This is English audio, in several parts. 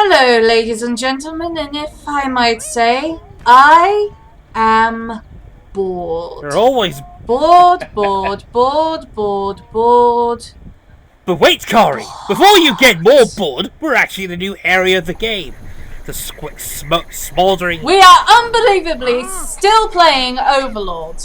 Hello, ladies and gentlemen, and if I might say, I am bored. You're always bored. But wait, Kari! Before you get more bored, we're actually in a new area of the game. The smoke smoldering. We are unbelievably still playing Overlord.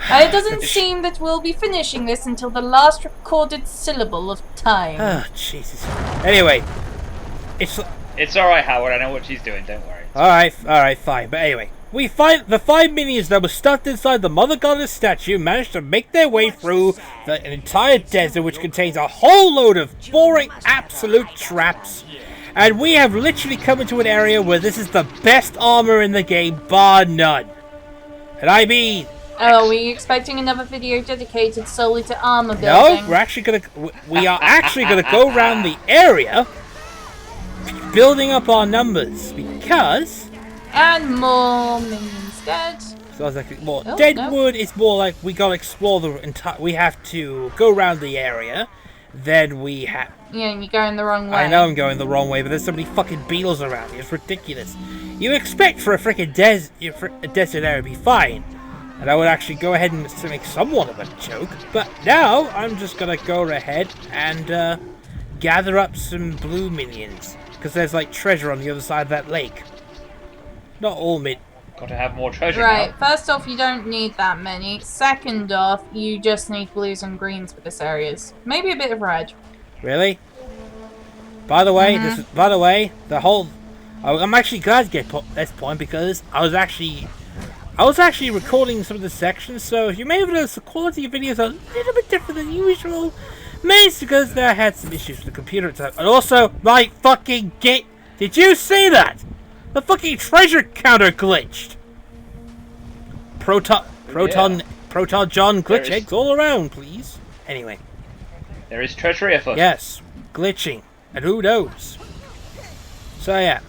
It doesn't seem that we'll be finishing this until the last recorded syllable of time. Oh, Jesus. Anyway, It's alright, Howard. I know what she's doing. Don't worry. Alright, fine. But anyway, we find the 5 minions that were stuffed inside the Mother Goddess statue managed to make their way through an entire desert, which contains a whole load of boring, absolute traps. And we have literally come into an area where this is the best armor in the game, bar none. And I mean... Oh, are we expecting another video dedicated solely to armor building? No, we are actually gonna go around the area building up our numbers because... And more minions dead. So I was like, more Deadwood is more like we gotta explore the entire... We have to go around the area, then we have... Yeah, and you're going the wrong way. I know I'm going the wrong way, but there's so many fucking beetles around here. It's ridiculous. You expect for a freaking desert area to be fine. And I would actually go ahead and make somewhat of a joke. But now, I'm just gonna go ahead and gather up some blue minions. Because there's like treasure on the other side of that lake. Not all Got to have more treasure Right, now. first off, you don't need that many. Second off, you just need blues and greens for this areas. Maybe a bit of red. Really? By the way, the whole... I'm actually glad to get this point because I was actually recording some of the sections, so you may have noticed the quality of videos are a little bit different than usual. Mainly because I had some issues with the computer itself. And also, my fucking gate... Did you see that? The fucking treasure counter glitched. Proton John glitch eggs all around, please. Anyway. There is treachery afoot. Yes, glitching. And who knows? So yeah.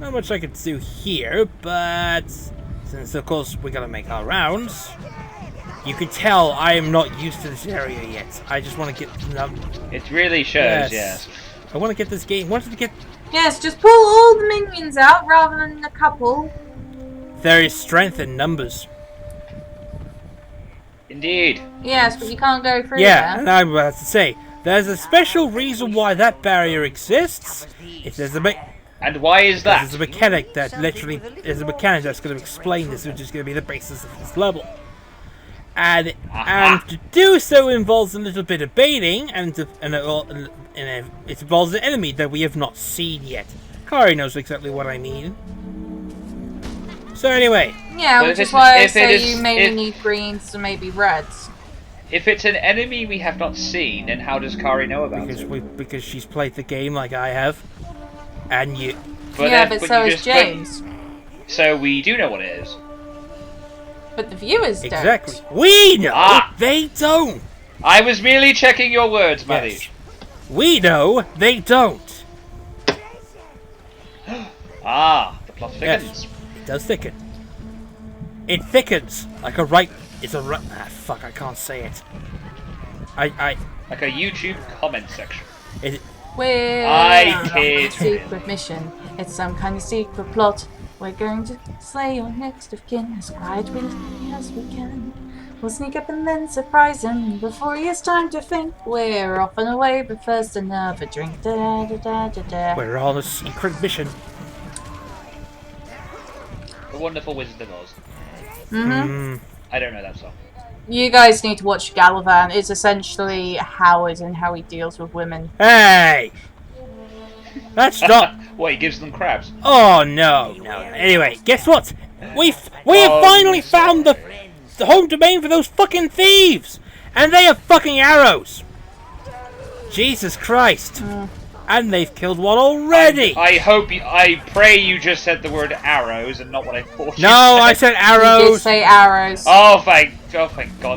Not much I can do here, but... Since, of course, we gotta make our rounds. You can tell I am not used to this area yet. I just want to get... It really shows, yes. I want to get this game... Yes, just pull all the minions out rather than a couple. There is strength in numbers. Indeed. Yes, but you can't go through Yeah, there. and I'm about to say, there's a special reason why that barrier exists. If there's a... And why is that? There's a mechanic that literally... There's a mechanic that's going to explain this, which is going to be the basis of this level. And to do so involves a little bit of baiting, and it involves an enemy that we have not seen yet. Kari knows exactly what I mean. So anyway. Yeah, which is why I say you maybe need greens and maybe reds. If it's an enemy we have not seen, then how does Kari know about it? Because she's played the game like I have. And you... But so has James. So we do know what it is. But the viewers don't. Exactly. We know, they don't. I was merely checking your words, Maddie. Yes. We know, they don't. The plot thickens. Yes, it does thicken. It thickens like a right... It's a right... fuck, I can't say it. Like a YouTube comment section. We're on a secret mission. It's some kind of secret plot. We're going to slay your next of kin as quietly as we can. We'll sneak up and then surprise him before he has time to think. We're off and away, but first another drink. Da, da, da, da, da. We're on a secret mission. The Wonderful Wizard of Oz. I don't know that song. You guys need to watch Galavan. It's essentially Howard and how he deals with women. Hey! That's not... What, he gives them crabs? Oh, no. Anyway, guess what? We have finally found the home domain for those fucking thieves! And they have fucking arrows! Jesus Christ. And they've killed one already! I pray you just said the word arrows and not what I thought you said. I said arrows! You did say arrows. Oh, thank God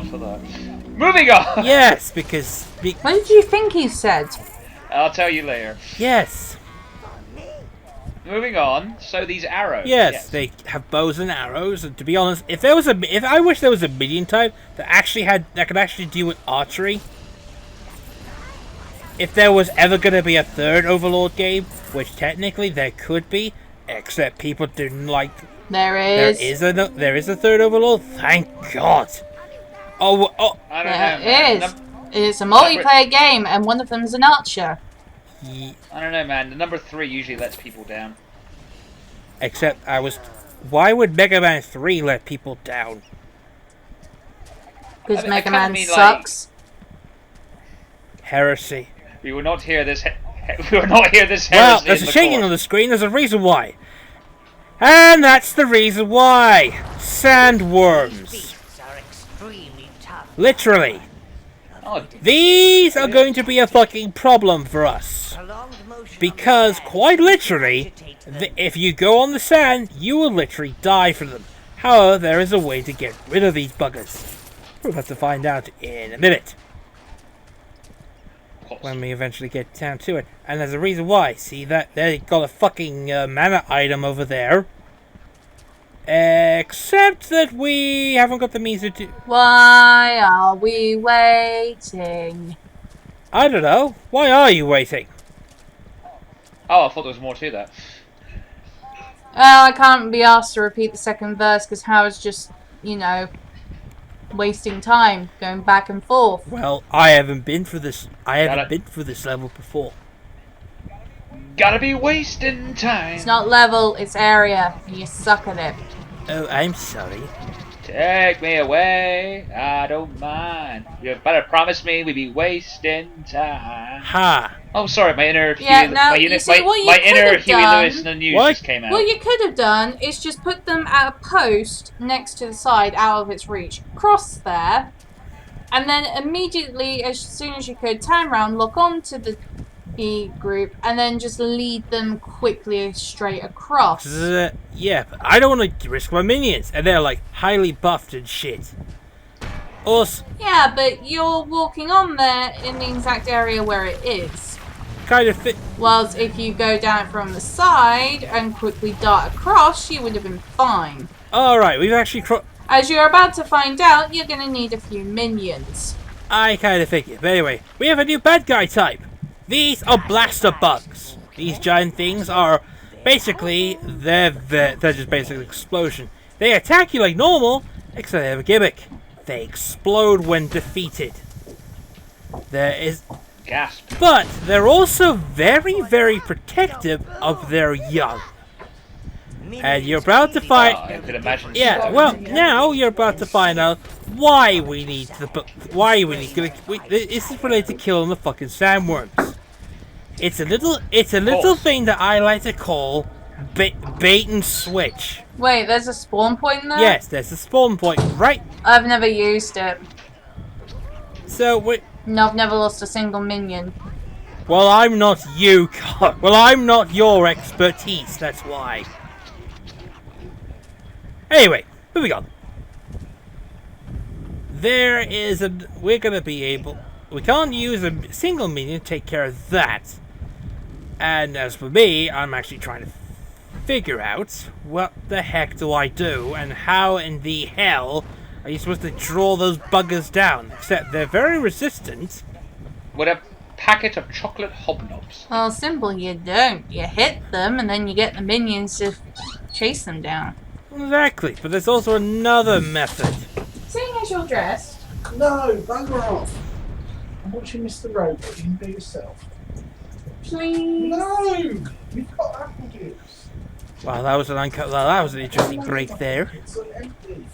for that. Moving on! Yes, because... What did you think he said? I'll tell you later. Yes. Moving on, so these arrows. Yes, they have bows and arrows, and to be honest, if I wish there was a minion type that could actually deal with archery. if there was ever going to be a third Overlord game, which technically there could be, except people didn't like. There is. There is a third Overlord. Thank God. Oh. I don't There know, man. is. It's a multiplayer game, and one of them is an archer. I don't know, man. The number 3 usually lets people down. Except why would Mega Man 3 let people down? Because I Mega kinda Man mean, sucks. Heresy. We will not hear this. We will not hear this Well, heresy there's in a the shaking court. on the screen. There's a reason why. And that's the reason why. Sandworms. Literally. Oh, These are going to be a fucking problem for us. Because, quite literally, if you go on the sand, you will literally die from them. However, there is a way to get rid of these buggers. We'll have to find out in a minute. When we eventually get down to it. And there's a reason why. See that? They got a fucking mana item over there. Except that we haven't got the means to do... Why are we waiting? I don't know. Why are you waiting? oh, I thought there was more to that. Well, I can't be asked to repeat the second verse because Howard's just, you know, wasting time going back and forth. Well, I haven't been through this. I haven't been through this level before. Gotta be wasting time. It's not level, it's area, and you suck at it. Oh, I'm sorry. Take me away. I don't mind. You better promise me we'll be wasting time. Ha! Oh, sorry, my inner Yeah, Huey, now, my, you see, what you my could inner have Huey done- Lewis in the news What? just came out. What you could have done is just put them at a post next to the side, out of its reach. Cross there, and then immediately, as soon as you could, turn around, look onto the group, and then just lead them quickly straight across. Yeah, but I don't want to risk my minions, and they're like highly buffed and shit. Also, Yeah, but you're walking on there in the exact area where it is. kind of fit. Whilst if you go down from the side and quickly dart across, you would have been fine. All right, we've actually. As you're about to find out, you're going to need a few minions. I kind of figured. But anyway, we have a new bad guy type. These are blaster bugs. These giant things are basically they're just basically explosion. They attack you like normal, except they have a gimmick. They explode when defeated. There is, Gasp. but they're also very, very protective of their young. And you're about to Oh, find. I could imagine. Yeah, well, now you're about to find out why we need this is related to killing the fucking sandworms. It's a little thing that I like to call bait and switch. Wait, there's a spawn point there? Yes, there's a spawn point right. I've never used it. So No, I've never lost a single minion. well, I'm not you. Well, I'm not your expertise. That's why. Anyway, moving on. We're gonna be able. We can't use a single minion to take care of that. And as for me, I'm actually trying to figure out what the heck do I do and how in the hell are you supposed to draw those buggers down? Except they're very resistant. With a packet of chocolate hobnobs. Well, simple, you don't. You hit them and then you get the minions to chase them down. Exactly, but there's also another method. Seeing as you're dressed. No, bugger off. I'm watching Mr. Robot. You can be yourself. Please. No! You've got apple juice. Well, that was an interesting break there. It's on empty.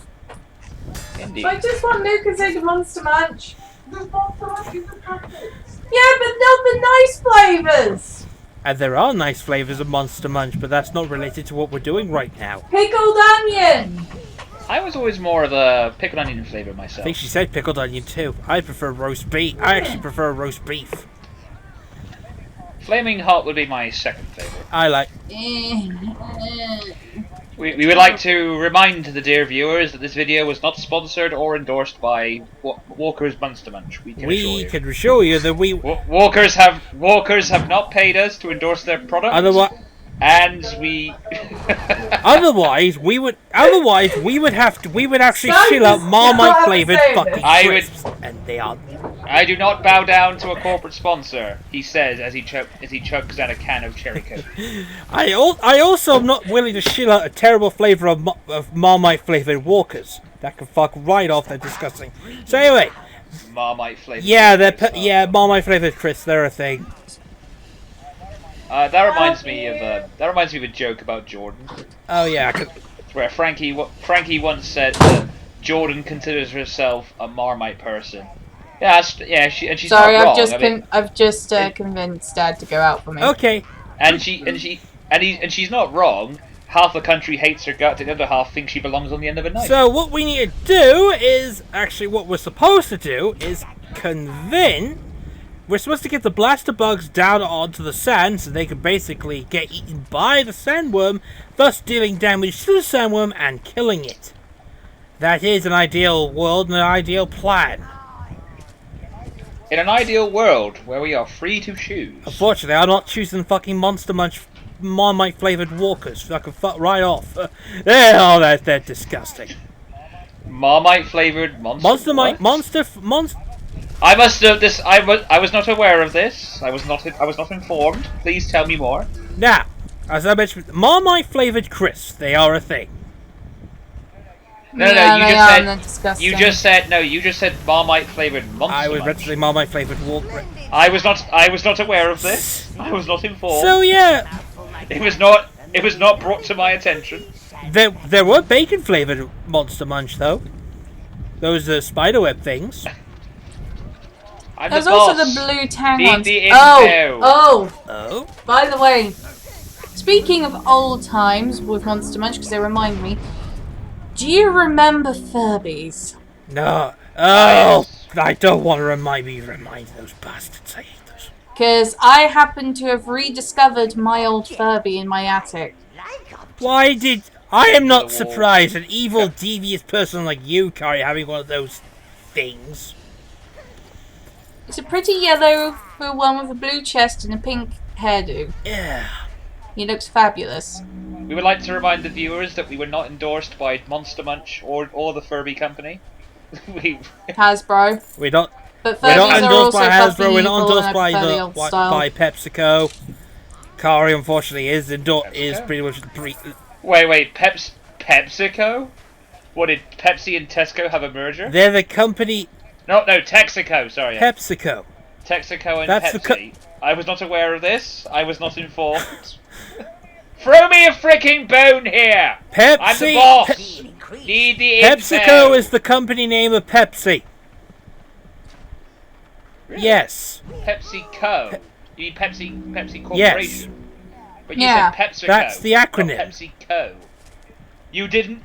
Indeed. I just want Lucas Monster Munch. There's not variety in the packets. Yeah, but not the nice flavours. And there are nice flavors of Monster Munch, but that's not related to what we're doing right now. Pickled onion. I was always more of a pickled onion flavor I myself. think she said pickled onion too. I prefer roast beef. I actually prefer roast beef. Flaming hot would be my second favorite. I like. We would like to remind the dear viewers that this video was not sponsored or endorsed by Walker's Monster Munch. We can assure you. that we. Walkers have not paid us to endorse their product. And we. Otherwise, we would actually Stop shill out this- Marmite stop flavored saying fucking this. I would- crisps, and they are. I do not bow down to a corporate sponsor, he says as he chugs down a can of cherry coke. I also am not willing to shill out a terrible flavor of Marmite flavored Walkers. That can fuck right off. They're disgusting. So anyway, Marmite flavored. yeah, Marmite flavored crisps. They're a thing. That reminds me of a joke about Jordan, Oh yeah, where Frankie once said that Jordan considers herself a Marmite person. Yeah, she's Sorry, not wrong. I've just convinced Dad to go out for me. okay. And she's not wrong. Half the country hates her guts, and the other half thinks she belongs on the end of a knife. So what we need to do is actually what we're supposed to do is convince. We're supposed to get the blaster bugs down onto the sand so they can basically get eaten by the sandworm, thus dealing damage to the sandworm and killing it. That is an ideal world and an ideal plan. In an ideal world where we are free to choose. Unfortunately, I'm not choosing fucking Monster Munch Marmite flavored Walkers. I can fuck right off. They're disgusting. Marmite flavored monster. I must have this. I was not aware of this. I was not informed. Please tell me more. Now, as I mentioned, Marmite flavored crisps. They are a thing. No, you just said Marmite flavored monster. I was meant to say Marmite flavored Walker. I was not aware of this. I was not informed. So yeah, It was not brought to my attention. there were bacon flavored Monster Munch though. Those spiderweb things. I'm There's the also boss. the blue tang Need ones. the intel. Oh. By the way, speaking of old times with Monster Munch, because they remind me, do you remember Furbies? No. Oh, I don't want to remind those bastards. I hate those. Because I happen to have rediscovered my old Furby in my attic. I am not surprised an evil, devious person like you, Kari, having one of those things. It's a pretty yellow one with a blue chest and a pink hairdo. Yeah. He looks fabulous. We would like to remind the viewers that we were not endorsed by Monster Munch or the Furby company. Hasbro. We're not But endorsed Furbies are also by Hasbro. We're fucking not evil endorsed and I by prefer the old style. by PepsiCo. Kari, unfortunately, is pretty much Wait, PepsiCo? What, did Pepsi and Tesco have a merger? They're the company. No, Texaco, sorry. PepsiCo. Texaco and That's Pepsi. I was not aware of this. I was not informed. Throw me a freaking bone here! Pepsi. I'm the boss! Need the PepsiCo intel. is the company name of Pepsi. Really? Yes. PepsiCo. You mean Pepsi Corporation? Yes. But you Yeah. said PepsiCo. That's the acronym. Not PepsiCo. You didn't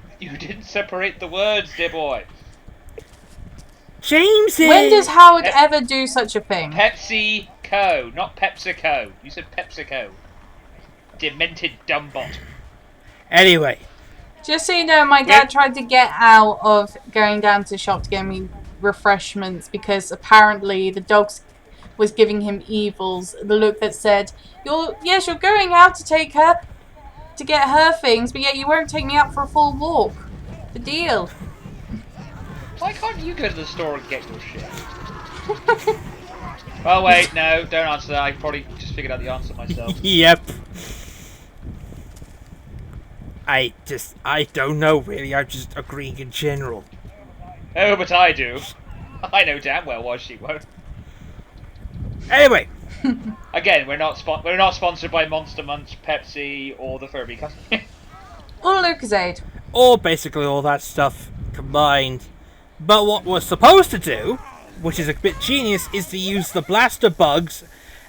separate the words, dear boy. James. When does Howard ever do such a thing? PepsiCo, not PepsiCo. You said PepsiCo. Demented dumbbot. Anyway. Just so you know, my dad tried to get out of going down to the shop to get me refreshments because apparently the dog was giving him evils. The look that said, you're going out to take her to get her things, but yet you won't take me out for a full walk. The deal. Why can't you go to the store and get your shit? Oh wait, no, don't answer that. I probably just figured out the answer myself. Yep. I don't know really. I'm just agreeing in general. Oh, but I do. I know damn well why she won't. Anyway. Again, we're not sponsored by Monster Munch, Pepsi, or the Furby company. Or Lucasade. Or basically all that stuff combined. But what we're supposed to do, which is a bit genius, is to use the blaster bugs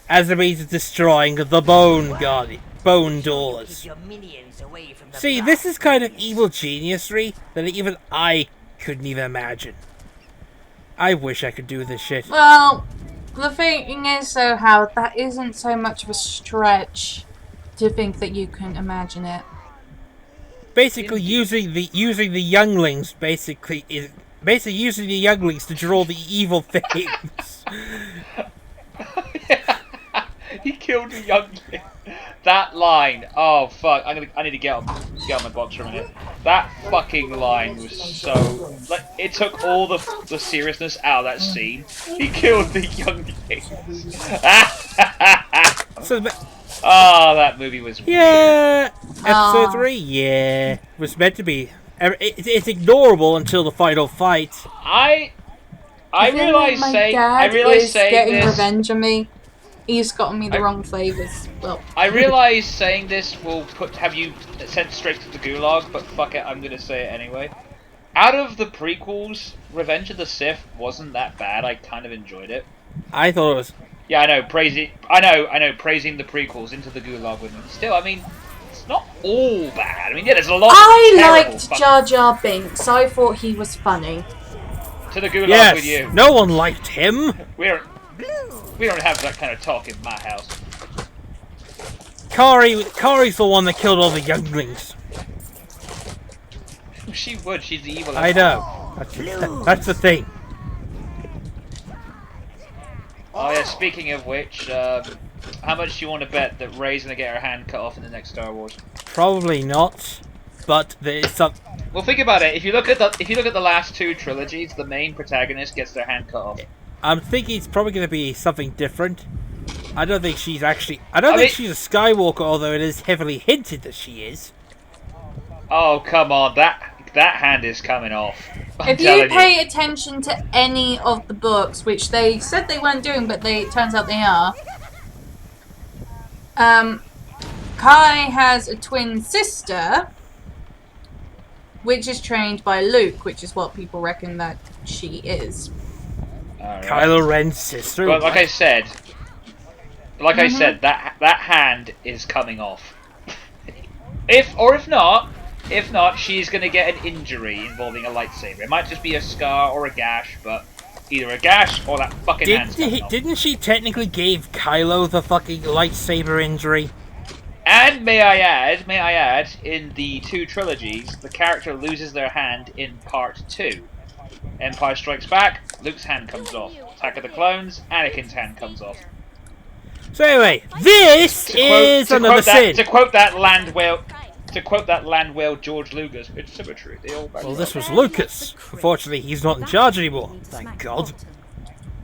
as a means of destroying the bone doors. See, this is kind of evil geniusry that even I couldn't even imagine. I wish I could do this shit. Well, the thing is, though, Howard, that isn't so much of a stretch to think that you can imagine it. Basically, using the younglings using the younglings to draw the evil things. He killed a youngling. that line. Oh fuck! I need to get on my box for a minute. That fucking line was so like it took all the seriousness out of that scene. He killed the younglings. So, Oh, that movie was weird. yeah, episode Aw. 3, yeah, was meant to be. It's ignorable until the final fight. I feeling realized my saying dad is saying getting this. revenge on me. He's gotten me the I- wrong flavors. Well, I realize saying this will have you sent straight to the gulag, but fuck it, I'm gonna say it anyway. Out of the prequels, Revenge of the Sith wasn't that bad. I kind of enjoyed it. I thought it was. Yeah, I know, praising the prequels into the gulag with me. Still, I mean, it's not all bad. I mean, yeah, there's a lot. I of terrible liked fuck- Jar Jar Binks. I thought he was funny. to the gulag Yes, with you. no one liked him. We don't have that kind of talk in my house. Kari's the one that killed all the younglings. She would. She's the evil. I know. That's the thing. Oh yeah. Speaking of which, how much do you want to bet that Rey's gonna get her hand cut off in the next Star Wars? Probably not, but there's some. Well, think about it. If you look at the last two trilogies, the main protagonist gets their hand cut off. I'm thinking it's probably going to be something different. I don't think she's actually. I don't think she's a Skywalker, although it is heavily hinted that she is. Oh come on, that hand is coming off. I'm If you telling pay attention to any of the books, which they said they weren't doing, but it turns out they are, Kai has a twin sister, which is trained by Luke, which is what people reckon that she is. Alright. Kylo Ren's sister. But like I said, that hand is coming off. If not, she's gonna get an injury involving a lightsaber. It might just be a scar or a gash, but either a gash or that fucking hand's coming off. Didn't she technically give Kylo the fucking lightsaber injury? And may I add, in the two trilogies, the character loses their hand in part 2. Empire Strikes Back, Luke's hand comes off. Attack of the Clones, Anakin's hand comes off. So anyway, this is another sin. To quote that land whale George Lucas, it's symmetry. They all back Well, up. this was Lucas. Unfortunately, he's not in charge anymore. Thank God.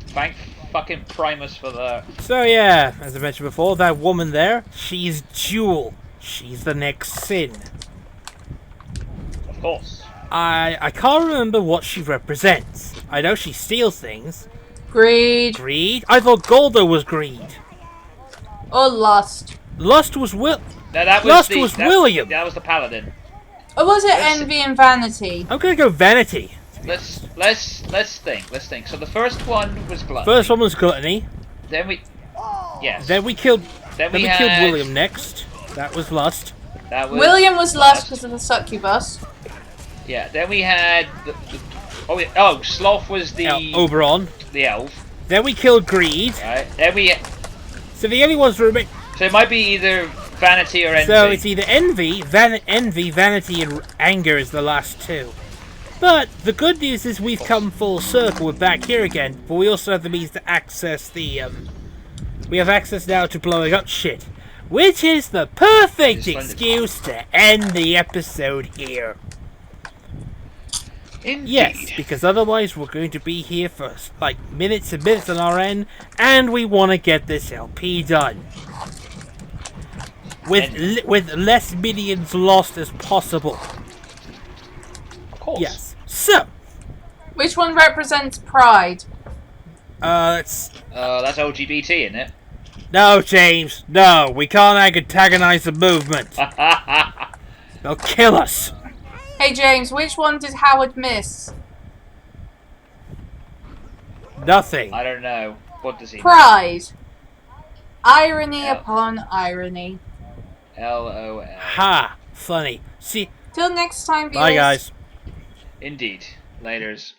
Thank fucking Primus for that. So yeah, as I mentioned before, that woman there, she's Jewel. She's the next sin. Of course. I can't remember what she represents. I know she steals things. Greed Greed? I thought Goldo was greed. or lust. Lust was No, that was Lust was William. That was the Paladin. Or was it Yes. envy and vanity? I'm gonna go vanity. Let's think. So the first one was gluttony. First one was gluttony. Then we, yes. Then we killed. Then Then we had, killed William next. That was lust. That was William was lust because of the succubus. Yeah. Then we had Sloth was the Oberon. the elf. Then we killed greed. Right. Then we. So the only ones remain. So it might be either vanity or envy. So it's either envy, vanity, and anger is the last two. But the good news is we've come full circle. We're back here again, but we also have the means to access the. We have access now to blowing up shit, which is the perfect Splendid. excuse to end the episode here. Indeed. Yes, because otherwise we're going to be here for like minutes and minutes on our end, and we want to get this LP done with less minions lost as possible. Of course. Yes. So, Which one represents pride? it's That's LGBT, isn't it? no, James. No, we can't antagonize the movement. They'll kill us. Hey James, which one did Howard miss? Nothing. I don't know. What does he? Pride. Irony Yeah. upon irony. LOL. Ha! Funny. See. Till next time, viewers. Bye, guys. Indeed. Laters.